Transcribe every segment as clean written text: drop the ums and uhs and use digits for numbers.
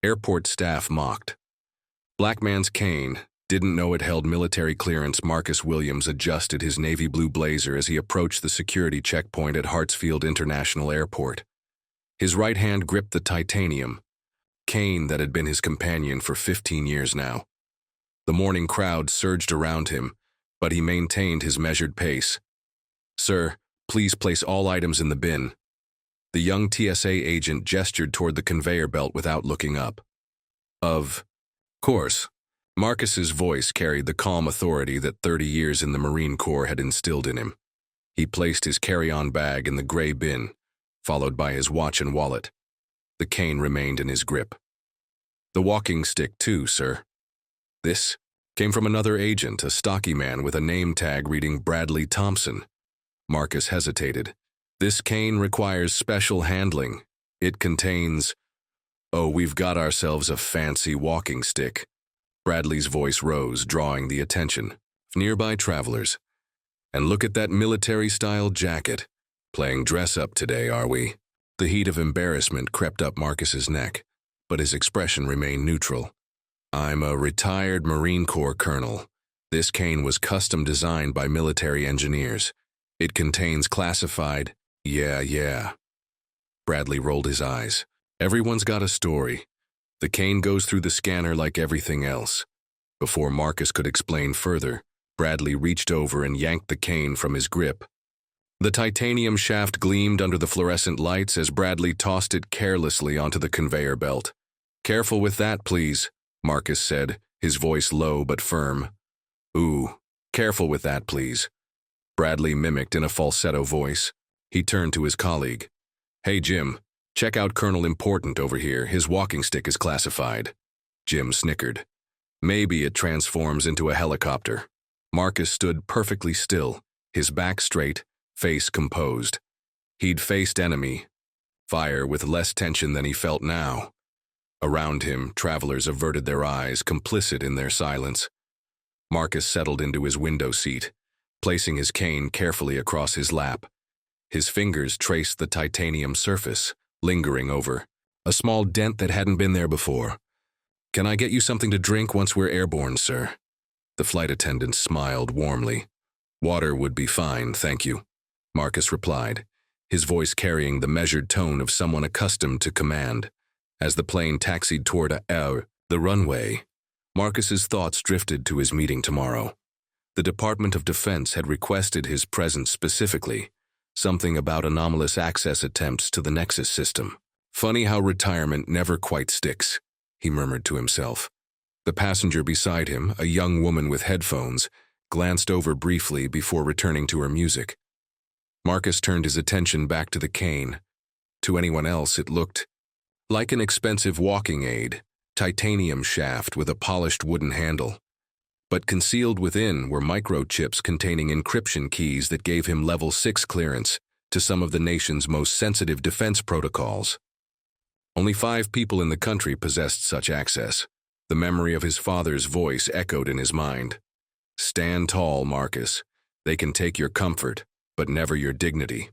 Airport staff mocked. Black man's cane. Didn't know it held military clearance. Marcus Williams adjusted his navy blue blazer as he approached the security checkpoint at Hartsfield International Airport. His right hand gripped the titanium cane that had been his companion for 15 years now. The morning crowd surged around him, but he maintained his measured pace. "Sir, please place all items in the bin." The young TSA agent gestured toward the conveyor belt without looking up. "Of course." Marcus's voice carried the calm authority that 30 years in the Marine Corps had instilled in him. He placed his carry-on bag in the gray bin, followed by his watch and wallet. The cane remained in his grip. "The walking stick too, sir." This came from another agent, a stocky man with a name tag reading Bradley Thompson. Marcus hesitated. "This cane requires special handling. It contains—" "Oh, we've got ourselves a fancy walking stick." Bradley's voice rose, drawing the attention of nearby travelers. "And look at that military-style jacket. Playing dress-up today, are we?" The heat of embarrassment crept up Marcus's neck, but his expression remained neutral. "I'm a retired Marine Corps colonel. This cane was custom designed by military engineers. It contains classified—" Yeah. Bradley rolled his eyes. "Everyone's got a story. The cane goes through the scanner like everything else." Before Marcus could explain further, Bradley reached over and yanked the cane from his grip. The titanium shaft gleamed under the fluorescent lights as Bradley tossed it carelessly onto the conveyor belt. "Careful with that, please," Marcus said, his voice low but firm. "Ooh, careful with that, please," Bradley mimicked in a falsetto voice. He turned to his colleague. "Hey, Jim. Check out Colonel Important over here. His walking stick is classified." Jim snickered. "Maybe it transforms into a helicopter." Marcus stood perfectly still, his back straight, face composed. He'd faced enemy fire with less tension than he felt now. Around him, travelers averted their eyes, complicit in their silence. Marcus settled into his window seat, placing his cane carefully across his lap. His fingers traced the titanium surface, lingering over a small dent that hadn't been there before. "Can I get you something to drink once we're airborne, sir?" The flight attendant smiled warmly. "Water would be fine, thank you," Marcus replied, his voice carrying the measured tone of someone accustomed to command. As the plane taxied toward the runway, Marcus's thoughts drifted to his meeting tomorrow. The Department of Defense had requested his presence specifically, something about anomalous access attempts to the Nexus system. "Funny how retirement never quite sticks," he murmured to himself. The passenger beside him, a young woman with headphones, glanced over briefly before returning to her music. Marcus turned his attention back to the cane. To anyone else, it looked like an expensive walking aid, titanium shaft with a polished wooden handle. But concealed within were microchips containing encryption keys that gave him level 6 clearance to some of the nation's most sensitive defense protocols. Only 5 people in the country possessed such access. The memory of his father's voice echoed in his mind. "Stand tall, Marcus. They can take your comfort, but never your dignity."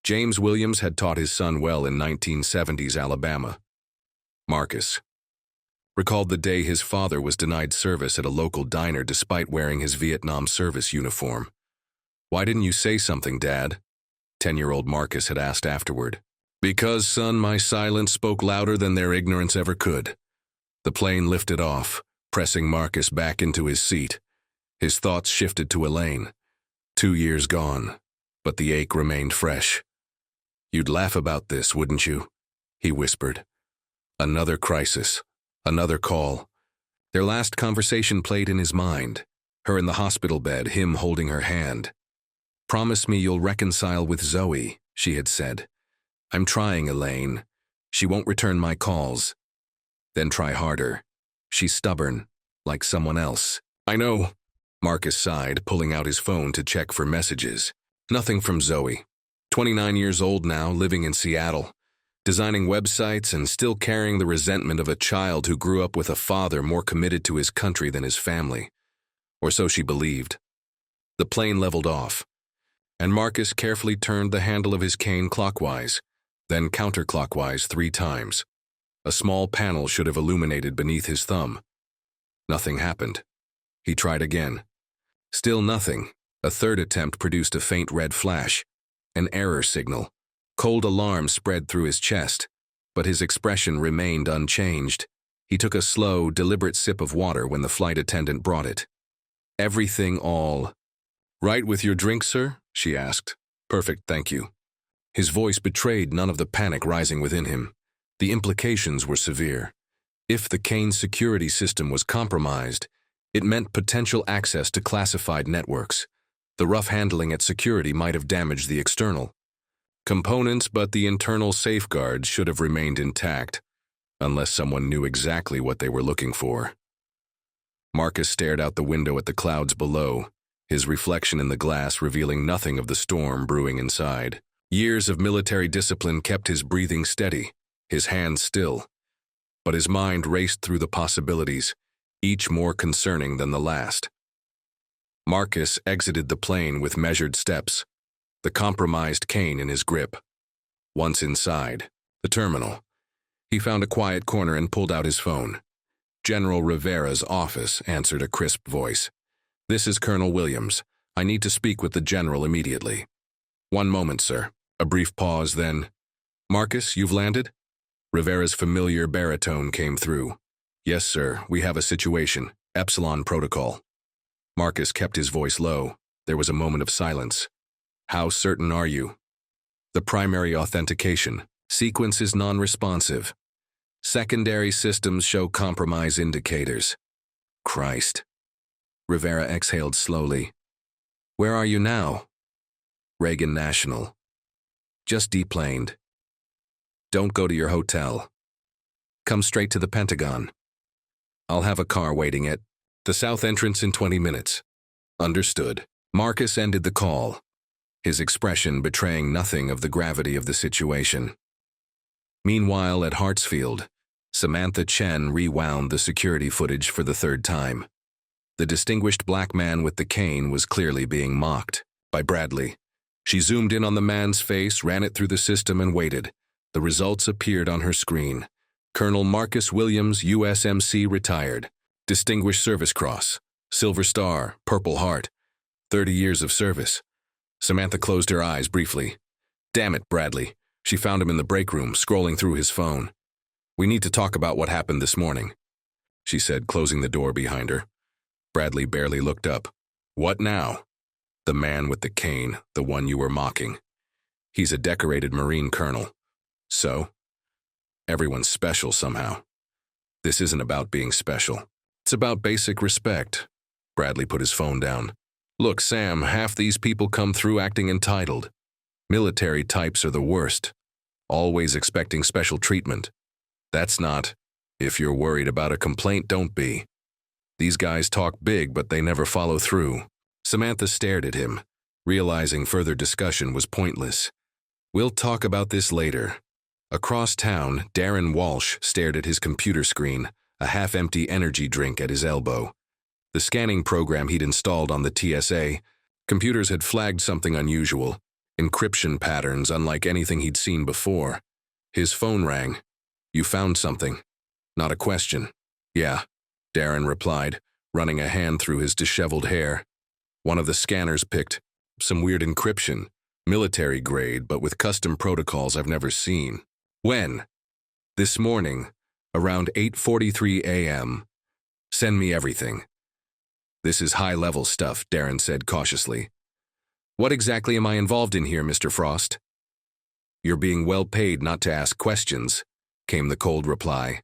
James Williams had taught his son well in 1970s Alabama. Marcus recalled the day his father was denied service at a local diner despite wearing his Vietnam service uniform. "Why didn't you say something, Dad?" 10-year-old Marcus had asked afterward. "Because, son, my silence spoke louder than their ignorance ever could." The plane lifted off, pressing Marcus back into his seat. His thoughts shifted to Elaine. 2 years gone, but the ache remained fresh. "You'd laugh about this, wouldn't you?" he whispered. Another crisis. Another call. Their last conversation played in his mind. Her in the hospital bed, him holding her hand. "Promise me you'll reconcile with Zoe," she had said. "I'm trying, Elaine. She won't return my calls." "Then try harder. She's stubborn, like someone else." "I know," Marcus sighed, pulling out his phone to check for messages. Nothing from Zoe. 29 years old now, living in Seattle. Designing websites and still carrying the resentment of a child who grew up with a father more committed to his country than his family. Or so she believed. The plane leveled off, and Marcus carefully turned the handle of his cane clockwise, then counterclockwise 3 times. A small panel should have illuminated beneath his thumb. Nothing happened. He tried again. Still nothing. A third attempt produced a faint red flash. An error signal. Cold alarm spread through his chest, but his expression remained unchanged. He took a slow, deliberate sip of water when the flight attendant brought it. "Everything all right with your drink, sir?" she asked. "Perfect, thank you." His voice betrayed none of the panic rising within him. The implications were severe. If the Kane security system was compromised, it meant potential access to classified networks. The rough handling at security might have damaged the external components, but the internal safeguards should have remained intact, unless someone knew exactly what they were looking for. Marcus stared out the window at the clouds below, his reflection in the glass revealing nothing of the storm brewing inside. Years of military discipline kept his breathing steady, his hands still, but his mind raced through the possibilities, each more concerning than the last. Marcus exited the plane with measured steps, the compromised Kane in his grip. Once inside, the terminal, he found a quiet corner and pulled out his phone. General Rivera's office answered a crisp voice. "This is Colonel Williams. I need to speak with the general immediately." "One moment, sir." A brief pause, then, "Marcus, you've landed?" Rivera's familiar baritone came through. "Yes, sir, we have a situation. Epsilon Protocol." Marcus kept his voice low. There was a moment of silence. "How certain are you?" "The primary authentication. Sequence is non-responsive. Secondary systems show compromise indicators." "Christ." Rivera exhaled slowly. "Where are you now?" "Reagan National. Just deplaned. Don't go to your hotel. Come straight to the Pentagon. I'll have a car waiting at the south entrance in 20 minutes. Understood." Marcus ended the call, his expression betraying nothing of the gravity of the situation. Meanwhile, at Hartsfield, Samantha Chen rewound the security footage for the third time. The distinguished black man with the cane was clearly being mocked by Bradley. She zoomed in on the man's face, ran it through the system, and waited. The results appeared on her screen. Colonel Marcus Williams, USMC, retired. Distinguished Service Cross, Silver Star, Purple Heart, 30 years of service. Samantha closed her eyes briefly. "Damn it, Bradley." She found him in the break room, scrolling through his phone. "We need to talk about what happened this morning," she said, closing the door behind her. Bradley barely looked up. "What now?" "The man with the cane, the one you were mocking. He's a decorated Marine colonel." "So?" "Everyone's special somehow." "This isn't about being special. It's about basic respect." Bradley put his phone down. "Look, Sam, half these people come through acting entitled. Military types are the worst, always expecting special treatment. That's not. If you're worried about a complaint, don't be. These guys talk big, but they never follow through." Samantha stared at him, realizing further discussion was pointless. "We'll talk about this later." Across town, Darren Walsh stared at his computer screen, a half-empty energy drink at his elbow. The scanning program he'd installed on the TSA, computers had flagged something unusual, encryption patterns unlike anything he'd seen before. His phone rang. "You found something." "Not a question." "Yeah," Darren replied, running a hand through his disheveled hair. "One of the scanners picked some weird encryption, military grade, but with custom protocols I've never seen." "When?" "This morning, around 8:43 a.m. Send me everything." "This is high-level stuff," Darren said cautiously. "What exactly am I involved in here, Mr. Frost?" "You're being well paid not to ask questions," came the cold reply.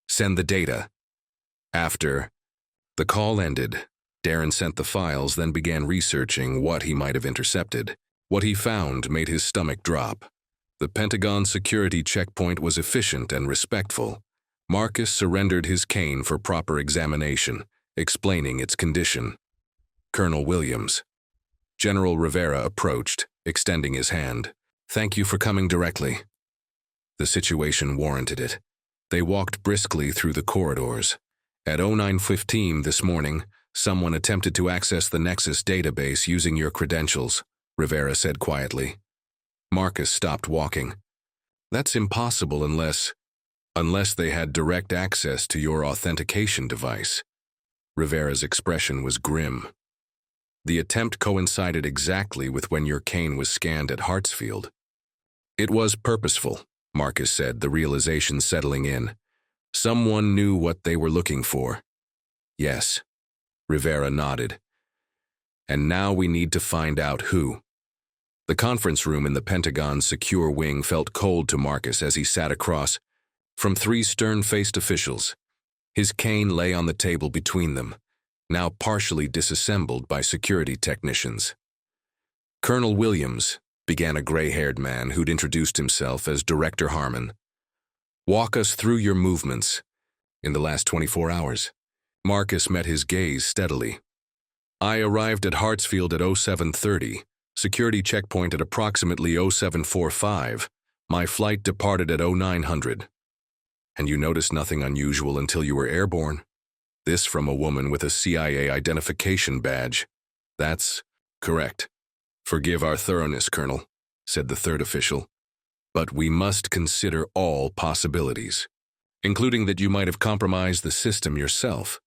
"Send the data." After the call ended, Darren sent the files, then began researching what he might have intercepted. What he found made his stomach drop. The Pentagon security checkpoint was efficient and respectful. Marcus surrendered his cane for proper examination, explaining its condition. "Colonel Williams." General Rivera approached, extending his hand. "Thank you for coming directly." The situation warranted it. They walked briskly through the corridors. At 09:15 this morning, someone attempted to access the Nexus database using your credentials, Rivera said quietly. Marcus stopped walking. "That's impossible unless..." unless they had direct access to your authentication device. Rivera's expression was grim. The attempt coincided exactly with when your cane was scanned at Hartsfield. It was purposeful, Marcus said, the realization settling in. Someone knew what they were looking for. Yes, Rivera nodded. And now we need to find out who. The conference room in the Pentagon's secure wing felt cold to Marcus as he sat across from three stern-faced officials. His cane lay on the table between them, now partially disassembled by security technicians. Colonel Williams, began a gray-haired man who'd introduced himself as Director Harmon. Walk us through your movements in the last 24 hours. Marcus met his gaze steadily. I arrived at Hartsfield at 0730, security checkpoint at approximately 0745. My flight departed at 0900. And you noticed nothing unusual until you were airborne? This from a woman with a CIA identification badge. That's correct. Forgive our thoroughness, Colonel, said the third official. But we must consider all possibilities, including that you might have compromised the system yourself.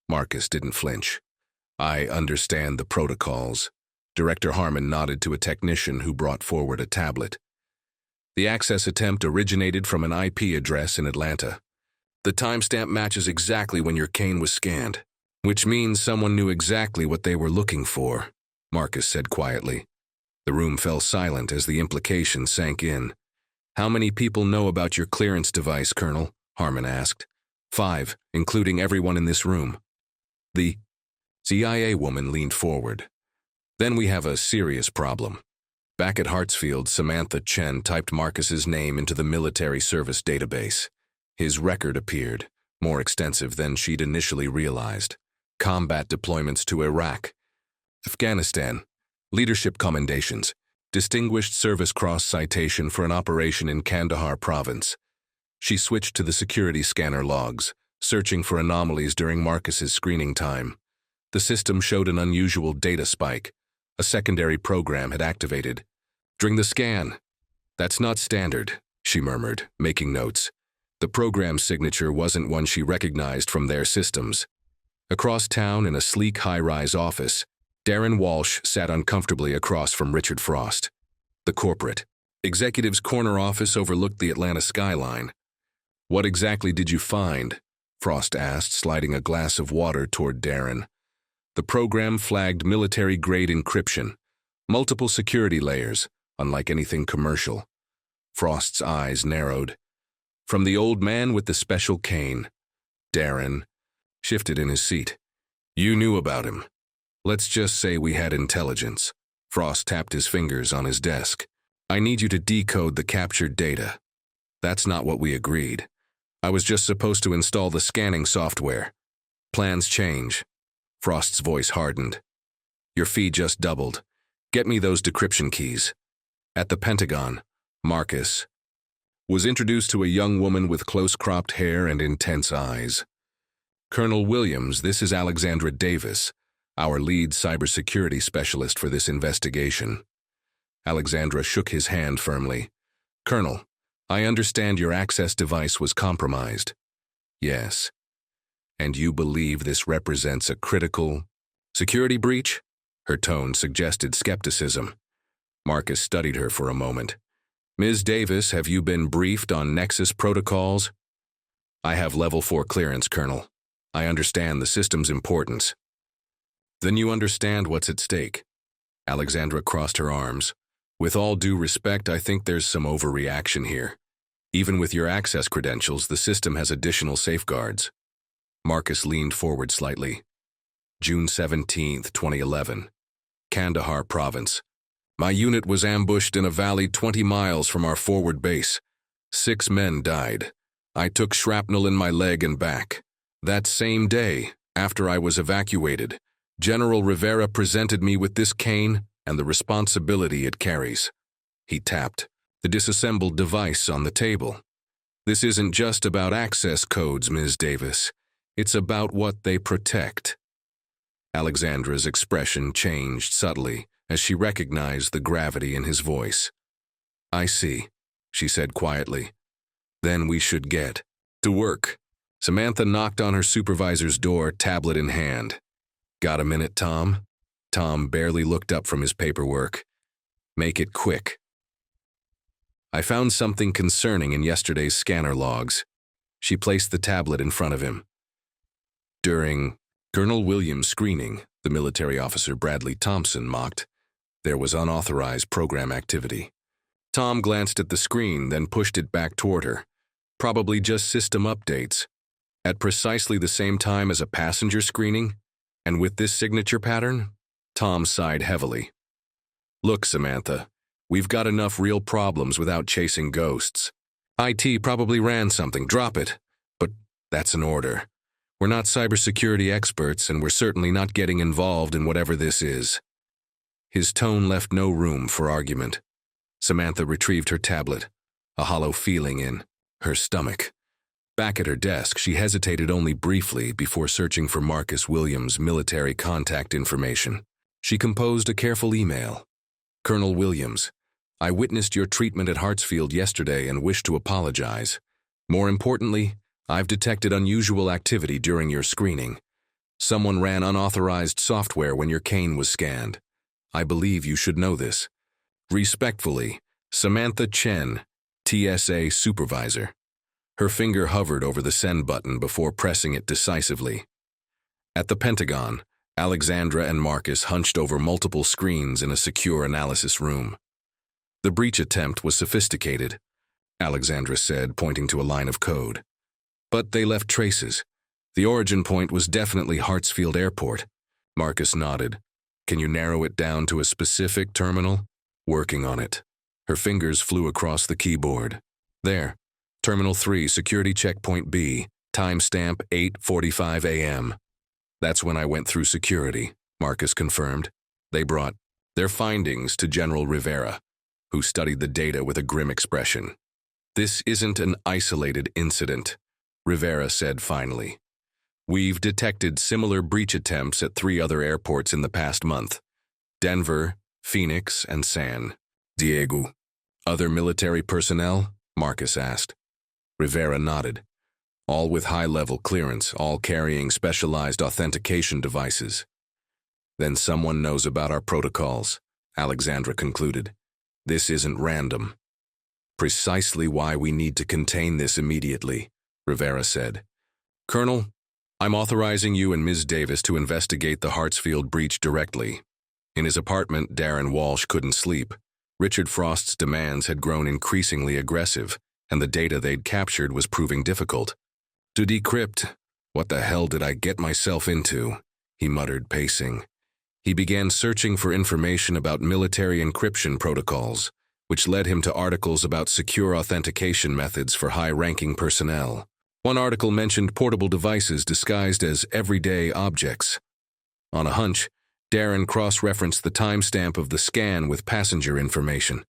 Marcus didn't flinch. I understand the protocols. Director Harmon nodded to a technician who brought forward a tablet. The access attempt originated from an IP address in Atlanta. The timestamp matches exactly when your cane was scanned, which means someone knew exactly what they were looking for, Marcus said quietly. The room fell silent as the implication sank in. How many people know about your clearance device, Colonel? Harmon asked. 5, including everyone in this room. The CIA woman leaned forward. Then we have a serious problem. Back at Hartsfield, Samantha Chen typed Marcus's name into the military service database. His record appeared, more extensive than she'd initially realized. Combat deployments to Iraq, Afghanistan, leadership commendations, Distinguished Service Cross citation for an operation in Kandahar province. She switched to the security scanner logs, searching for anomalies during Marcus's screening time. The system showed an unusual data spike. A secondary program had activated. During the scan. That's not standard, she murmured, making notes. The program's signature wasn't one she recognized from their systems. Across town in a sleek high-rise office, Darren Walsh sat uncomfortably across from Richard Frost. The corporate executive's corner office overlooked the Atlanta skyline. What exactly did you find? Frost asked, sliding a glass of water toward Darren. The program flagged military-grade encryption, multiple security layers, unlike anything commercial. Frost's eyes narrowed. From the old man with the special cane. Darren shifted in his seat. You knew about him. Let's just say we had intelligence. Frost tapped his fingers on his desk. I need you to decode the captured data. That's not what we agreed. I was just supposed to install the scanning software. Plans change. Frost's voice hardened. Your fee just doubled. Get me those decryption keys. At the Pentagon, Marcus was introduced to a young woman with close-cropped hair and intense eyes. Colonel Williams, this is Alexandra Davis, our lead cybersecurity specialist for this investigation. Alexandra shook his hand firmly. Colonel, I understand your access device was compromised. Yes. And you believe this represents a critical security breach? Her tone suggested skepticism. Marcus studied her for a moment. Ms. Davis, have you been briefed on Nexus protocols? I have level 4 clearance, Colonel. I understand the system's importance. Then you understand what's at stake. Alexandra crossed her arms. With all due respect, I think there's some overreaction here. Even with your access credentials, the system has additional safeguards. Marcus leaned forward slightly. June 17, 2011. Kandahar province. My unit was ambushed in a valley 20 miles from our forward base. 6 men died. I took shrapnel in my leg and back. That same day, after I was evacuated, General Rivera presented me with this cane and the responsibility it carries. He tapped the disassembled device on the table. This isn't just about access codes, Ms. Davis. It's about what they protect. Alexandra's expression changed subtly as she recognized the gravity in his voice. I see, she said quietly. Then we should get to work. Samantha knocked on her supervisor's door, tablet in hand. Got a minute, Tom? Tom barely looked up from his paperwork. Make it quick. I found something concerning in yesterday's scanner logs. She placed the tablet in front of him. During Colonel Williams' screening, the military officer Bradley Thompson mocked, there was unauthorized program activity. Tom glanced at the screen, then pushed it back toward her. Probably just system updates. At precisely the same time as a passenger screening, and with this signature pattern, Tom sighed heavily. Look, Samantha, we've got enough real problems without chasing ghosts. IT probably ran something, drop it. But that's an order. We're not cybersecurity experts, and we're certainly not getting involved in whatever this is. His tone left no room for argument. Samantha retrieved her tablet, a hollow feeling in her stomach. Back at her desk, she hesitated only briefly before searching for Marcus Williams' military contact information. She composed a careful email. Colonel Williams, I witnessed your treatment at Hartsfield yesterday and wish to apologize. More importantly, I've detected unusual activity during your screening. Someone ran unauthorized software when your cane was scanned. I believe you should know this. Respectfully, Samantha Chen, TSA Supervisor. Her finger hovered over the send button before pressing it decisively. At the Pentagon, Alexandra and Marcus hunched over multiple screens in a secure analysis room. The breach attempt was sophisticated, Alexandra said, pointing to a line of code. But they left traces. The origin point was definitely Hartsfield Airport. Marcus nodded. Can you narrow it down to a specific terminal? Working on it. Her fingers flew across the keyboard. There. Terminal 3, Security Checkpoint B, timestamp 8:45 a.m. That's when I went through security, Marcus confirmed. They brought their findings to General Rivera, who studied the data with a grim expression. This isn't an isolated incident, Rivera said finally. We've detected similar breach attempts at 3 other airports in the past month: Denver, Phoenix, and San Diego. Other military personnel? Marcus asked. Rivera nodded. All with high-level clearance, all carrying specialized authentication devices. Then someone knows about our protocols, Alexandra concluded. This isn't random. Precisely why we need to contain this immediately, Rivera said. Colonel, I'm authorizing you and Ms. Davis to investigate the Hartsfield breach directly. In his apartment, Darren Walsh couldn't sleep. Richard Frost's demands had grown increasingly aggressive, and the data they'd captured was proving difficult. To decrypt, what the hell did I get myself into? He muttered, pacing. He began searching for information about military encryption protocols, which led him to articles about secure authentication methods for high-ranking personnel. One article mentioned portable devices disguised as everyday objects. On a hunch, Darren cross-referenced the timestamp of the scan with passenger information.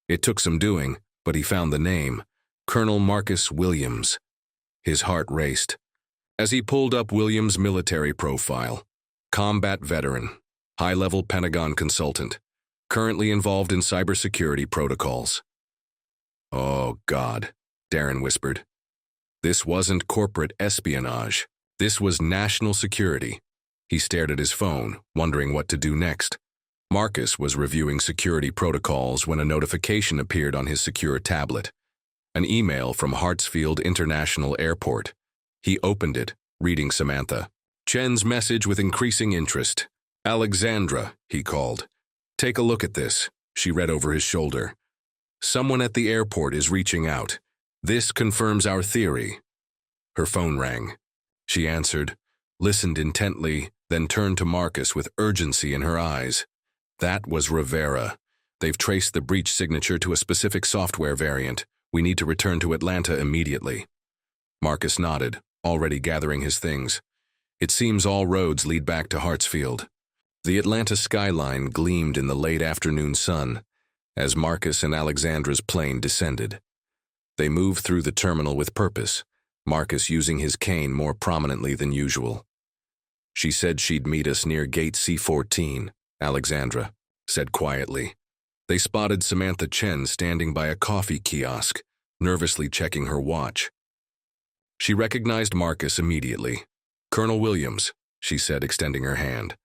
It took some doing, but he found the name, Colonel Marcus Williams. His heart raced. As he pulled up Williams' military profile, combat veteran, high-level Pentagon consultant, currently involved in cybersecurity protocols. Oh, God, Darren whispered. This wasn't corporate espionage. This was national security. He stared at his phone, wondering what to do next. Marcus was reviewing security protocols when a notification appeared on his secure tablet. An email from Hartsfield International Airport. He opened it, reading Samantha. Chen's message with increasing interest. Alexandra, he called. Take a look at this, she read over his shoulder. Someone at the airport is reaching out. This confirms our theory. Her phone rang. She answered, listened intently, then turned to Marcus with urgency in her eyes. That was Rivera. They've traced the breach signature to a specific software variant. We need to return to Atlanta immediately. Marcus nodded, already gathering his things. It seems all roads lead back to Hartsfield. The Atlanta skyline gleamed in the late afternoon sun as Marcus and Alexandra's plane descended. They moved through the terminal with purpose, Marcus using his cane more prominently than usual. She said she'd meet us near gate C14, Alexandra said quietly. They spotted Samantha Chen standing by a coffee kiosk, nervously checking her watch. She recognized Marcus immediately. "Colonel Williams," she said, extending her hand.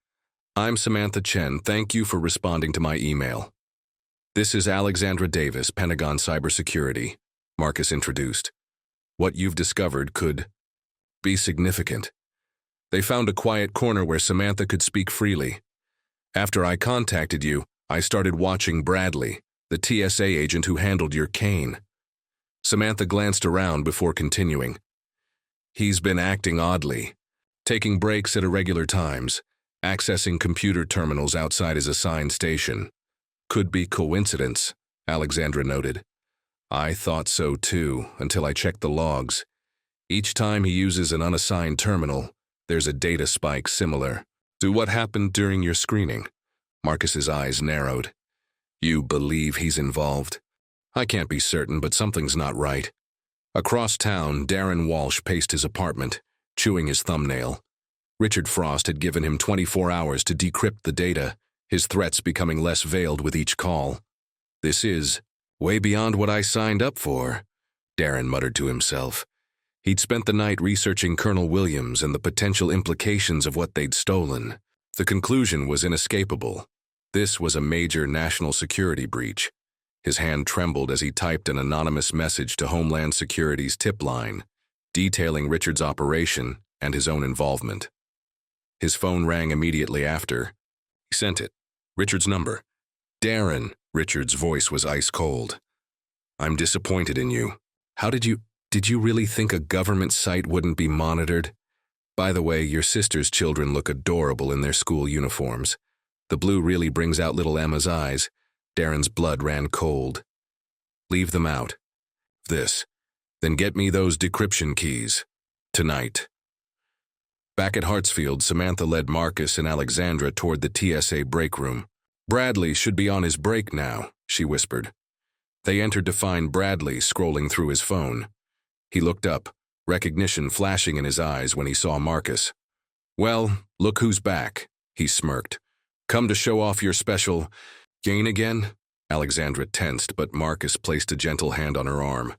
"I'm Samantha Chen. Thank you for responding to my email." "This is Alexandra Davis, Pentagon Cybersecurity," Marcus introduced. "What you've discovered could be significant. They found a quiet corner where Samantha could speak freely. After I contacted you, I started watching Bradley, the TSA agent who handled your cane." Samantha glanced around before continuing. "He's been acting oddly, taking breaks at irregular times, accessing computer terminals outside his assigned station. Could be coincidence," Alexandra noted. "I thought so too, until I checked the logs. Each time he uses an unassigned terminal, there's a data spike similar to what happened during your screening." Marcus's eyes narrowed. "You believe he's involved?" "I can't be certain, but something's not right." Across town, Darren Walsh paced his apartment, chewing his thumbnail. Richard Frost had given him 24 hours to decrypt the data, his threats becoming less veiled with each call. "This is way beyond what I signed up for," Darren muttered to himself. He'd spent the night researching Colonel Williams and the potential implications of what they'd stolen. The conclusion was inescapable. This was a major national security breach. His hand trembled as he typed an anonymous message to Homeland Security's tip line, detailing Richard's operation and his own involvement. His phone rang immediately after. He sent it. Richard's number. "Darren," Richard's voice was ice cold. "I'm disappointed in you. Did you really think a government site wouldn't be monitored? By the way, your sister's children look adorable in their school uniforms. The blue really brings out little Emma's eyes." Darren's blood ran cold. "Leave them out. Then get me those decryption keys. Tonight." Back at Hartsfield, Samantha led Marcus and Alexandra toward the TSA break room. "Bradley should be on his break now," she whispered. They entered to find Bradley scrolling through his phone. He looked up, recognition flashing in his eyes when he saw Marcus. "Well, look who's back," he smirked. "Come to show off your special gain again?" Alexandra tensed, but Marcus placed a gentle hand on her arm.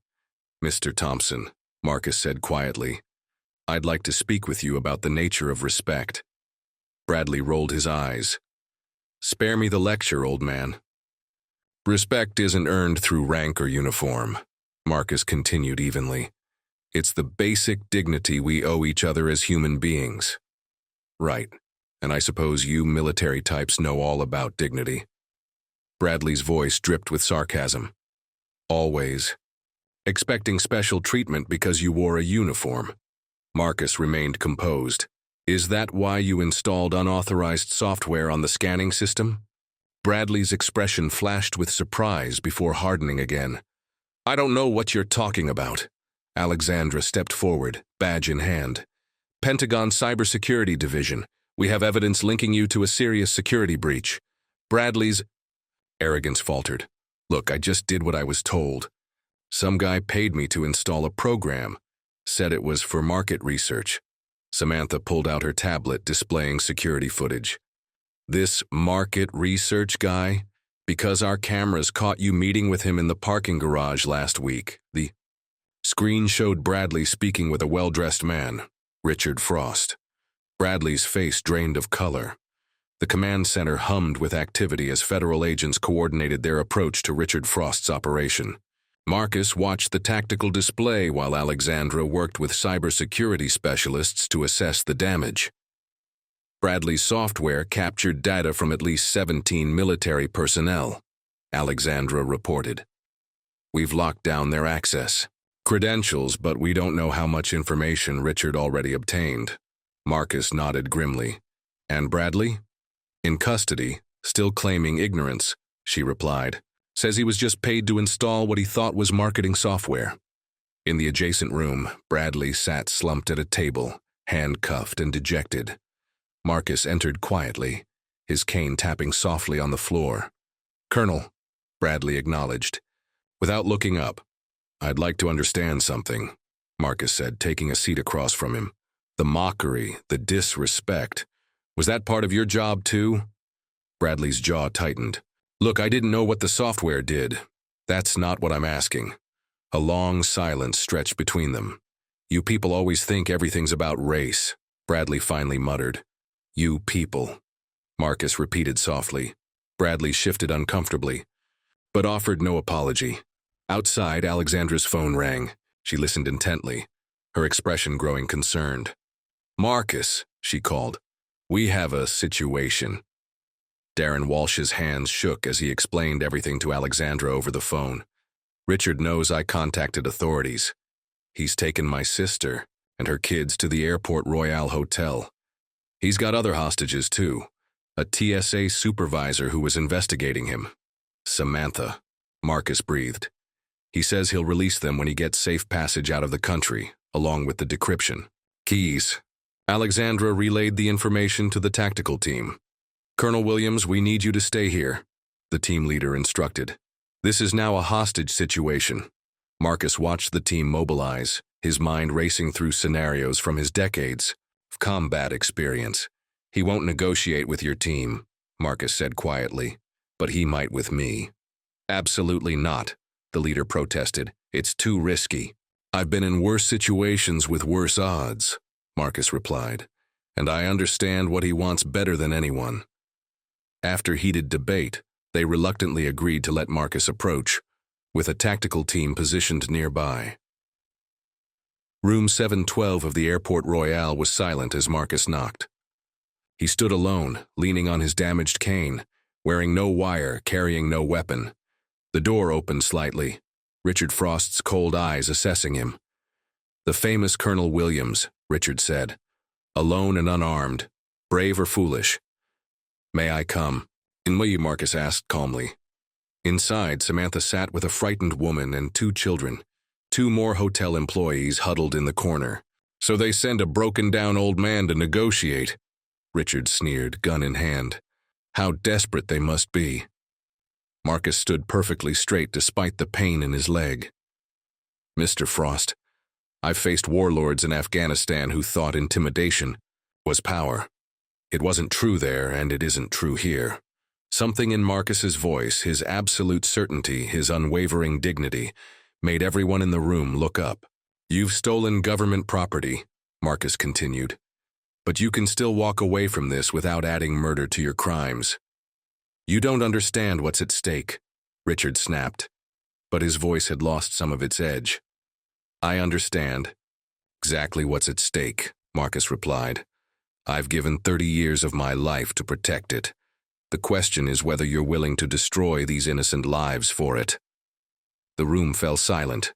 "Mr. Thompson," Marcus said quietly, "I'd like to speak with you about the nature of respect." Bradley rolled his eyes. "Spare me the lecture, old man." "Respect isn't earned through rank or uniform," Marcus continued evenly. "It's the basic dignity we owe each other as human beings." "Right, and I suppose you military types know all about dignity." Bradley's voice dripped with sarcasm. "Always. Expecting special treatment because you wore a uniform." Marcus remained composed. "Is that why you installed unauthorized software on the scanning system?" Bradley's expression flashed with surprise before hardening again. "I don't know what you're talking about." Alexandra stepped forward, badge in hand. "Pentagon Cybersecurity Division. We have evidence linking you to a serious security breach." Bradley's arrogance faltered. "Look, I just did what I was told. Some guy paid me to install a program. Said it was for market research." Samantha pulled out her tablet displaying security footage. "This market research guy? Because our cameras caught you meeting with him in the parking garage last week." The screen showed Bradley speaking with a well-dressed man, Richard Frost. Bradley's face drained of color. The command center hummed with activity as federal agents coordinated their approach to Richard Frost's operation. Marcus watched the tactical display while Alexandra worked with cybersecurity specialists to assess the damage. Bradley's software captured data from at least 17 military personnel, Alexandra reported. "We've locked down their access credentials, but we don't know how much information Richard already obtained." Marcus nodded grimly. "And Bradley?" "In custody, still claiming ignorance," she replied. "Says he was just paid to install what he thought was marketing software." In the adjacent room, Bradley sat slumped at a table, handcuffed and dejected. Marcus entered quietly, his cane tapping softly on the floor. "Colonel," Bradley acknowledged, without looking up. "I'd like to understand something," Marcus said, taking a seat across from him. "The mockery, the disrespect. Was that part of your job too?" Bradley's jaw tightened. "Look, I didn't know what the software did. That's not what I'm asking. A long silence stretched between them. "You people always think everything's about race," Bradley finally muttered. "You people," Marcus repeated softly. Bradley shifted uncomfortably, but offered no apology. Outside, Alexandra's phone rang. She listened intently, her expression growing concerned. "Marcus," she called, "we have a situation." Darren Walsh's hands shook as he explained everything to Alexandra over the phone. "Richard knows I contacted authorities. He's taken my sister and her kids to the Airport Royale Hotel. He's got other hostages too, a TSA supervisor who was investigating him." "Samantha," Marcus breathed. "He says he'll release them when he gets safe passage out of the country, along with the decryption keys." Alexandra relayed the information to the tactical team. "Colonel Williams, we need you to stay here," the team leader instructed. "This is now a hostage situation." Marcus watched the team mobilize, his mind racing through scenarios from his decades of combat experience. "He won't negotiate with your team," Marcus said quietly, "but he might with me." "Absolutely not," the leader protested. "It's too risky." "I've been in worse situations with worse odds," Marcus replied, "and I understand what he wants better than anyone." After heated debate, they reluctantly agreed to let Marcus approach, with a tactical team positioned nearby. Room 712 of the Airport Royale was silent as Marcus knocked. He stood alone, leaning on his damaged cane, wearing no wire, carrying no weapon. The door opened slightly, Richard Frost's cold eyes assessing him. "The famous Colonel Williams," Richard said, "alone and unarmed, brave or foolish." "May I come?" Marcus asked calmly. Inside, Samantha sat with a frightened woman and 2 children. 2 more hotel employees huddled in the corner. "So they send a broken-down old man to negotiate," Richard sneered, gun in hand. "How desperate they must be." Marcus stood perfectly straight despite the pain in his leg. "Mr. Frost, I've faced warlords in Afghanistan who thought intimidation was power. It wasn't true there, and it isn't true here." Something in Marcus's voice, his absolute certainty, his unwavering dignity, made everyone in the room look up. "You've stolen government property," Marcus continued, "but you can still walk away from this without adding murder to your crimes." "You don't understand what's at stake," Richard snapped, but his voice had lost some of its edge. "I understand exactly what's at stake," Marcus replied. "I've given 30 years of my life to protect it. The question is whether you're willing to destroy these innocent lives for it." The room fell silent,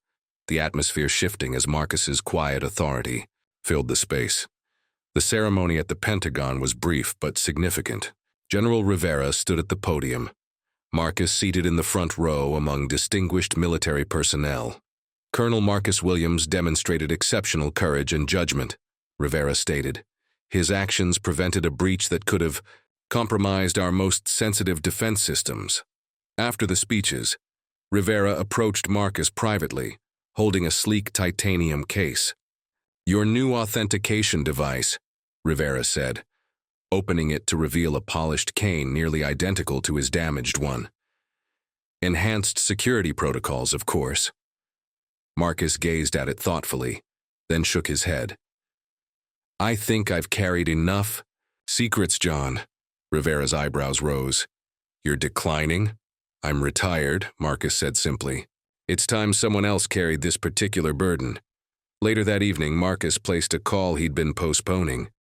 the atmosphere shifting as Marcus's quiet authority filled the space. The ceremony at the Pentagon was brief but significant. General Rivera stood at the podium, Marcus seated in the front row among distinguished military personnel. "Colonel Marcus Williams demonstrated exceptional courage and judgment," Rivera stated. "His actions prevented a breach that could have compromised our most sensitive defense systems." After the speeches, Rivera approached Marcus privately, holding a sleek titanium case. "Your new authentication device," Rivera said, opening it to reveal a polished cane nearly identical to his damaged one. "Enhanced security protocols, of course." Marcus gazed at it thoughtfully, then shook his head. "I think I've carried enough secrets, John." Rivera's eyebrows rose. "You're declining?" "I'm retired," Marcus said simply. "It's time someone else carried this particular burden." Later that evening, Marcus placed a call he'd been postponing.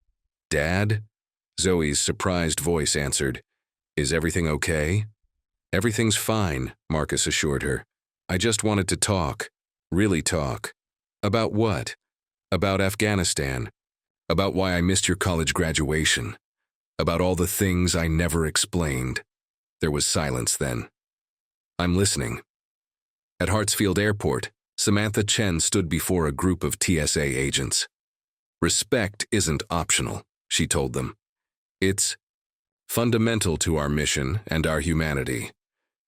"Dad?" Zoe's surprised voice answered. "Is everything okay?" "Everything's fine," Marcus assured her. "I just wanted to talk. Really talk." "About what?" "About Afghanistan. About why I missed your college graduation. About all the things I never explained." There was silence then. "I'm listening." At Hartsfield Airport, Samantha Chen stood before a group of TSA agents. "Respect isn't optional," she told them. "It's fundamental to our mission and our humanity."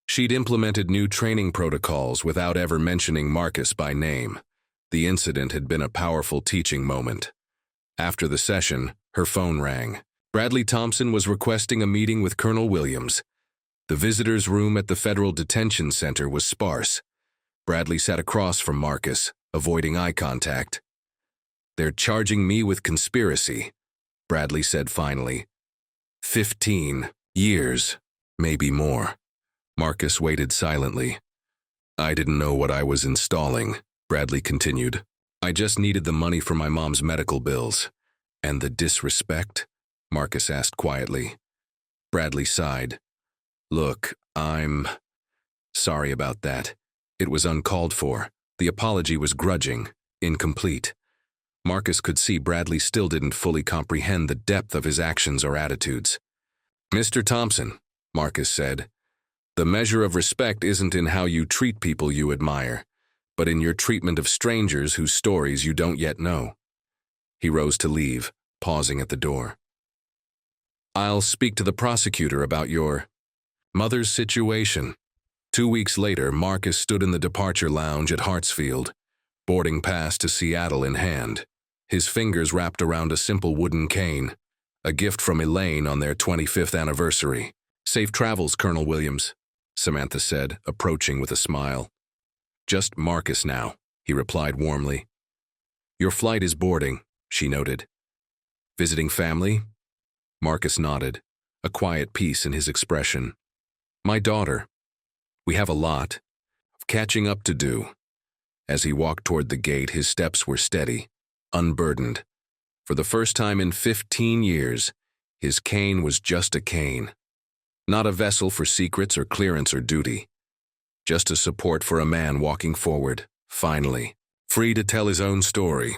She'd implemented new training protocols without ever mentioning Marcus by name. The incident had been a powerful teaching moment. After the session, her phone rang. Bradley Thompson was requesting a meeting with Colonel Williams. The visitors' room at the Federal Detention Center was sparse. Bradley sat across from Marcus, avoiding eye contact. "They're charging me with conspiracy," Bradley said finally. 15 years, maybe more. Marcus waited silently. "I didn't know what I was installing," Bradley continued. "I just needed the money for my mom's medical bills." "And the disrespect?" Marcus asked quietly. Bradley sighed. "Look, I'm sorry about that. It was uncalled for." The apology was grudging, incomplete. Marcus could see Bradley still didn't fully comprehend the depth of his actions or attitudes. "Mr. Thompson," Marcus said, "the measure of respect isn't in how you treat people you admire, but in your treatment of strangers whose stories you don't yet know." He rose to leave, pausing at the door. "I'll speak to the prosecutor about your mother's situation." 2 weeks later, Marcus stood in the departure lounge at Hartsfield, boarding pass to Seattle in hand, his fingers wrapped around a simple wooden cane, a gift from Elaine on their 25th anniversary. "Safe travels, Colonel Williams," Samantha said, approaching with a smile. "Just Marcus now," he replied warmly. "Your flight is boarding," she noted. "Visiting family?" Marcus nodded, a quiet peace in his expression. "My daughter. We have a lot of catching up to do." As he walked toward the gate, his steps were steady, unburdened. For the first time in 15 years, his cane was just a cane. Not a vessel for secrets or clearance or duty. Just a support for a man walking forward, finally, free to tell his own story.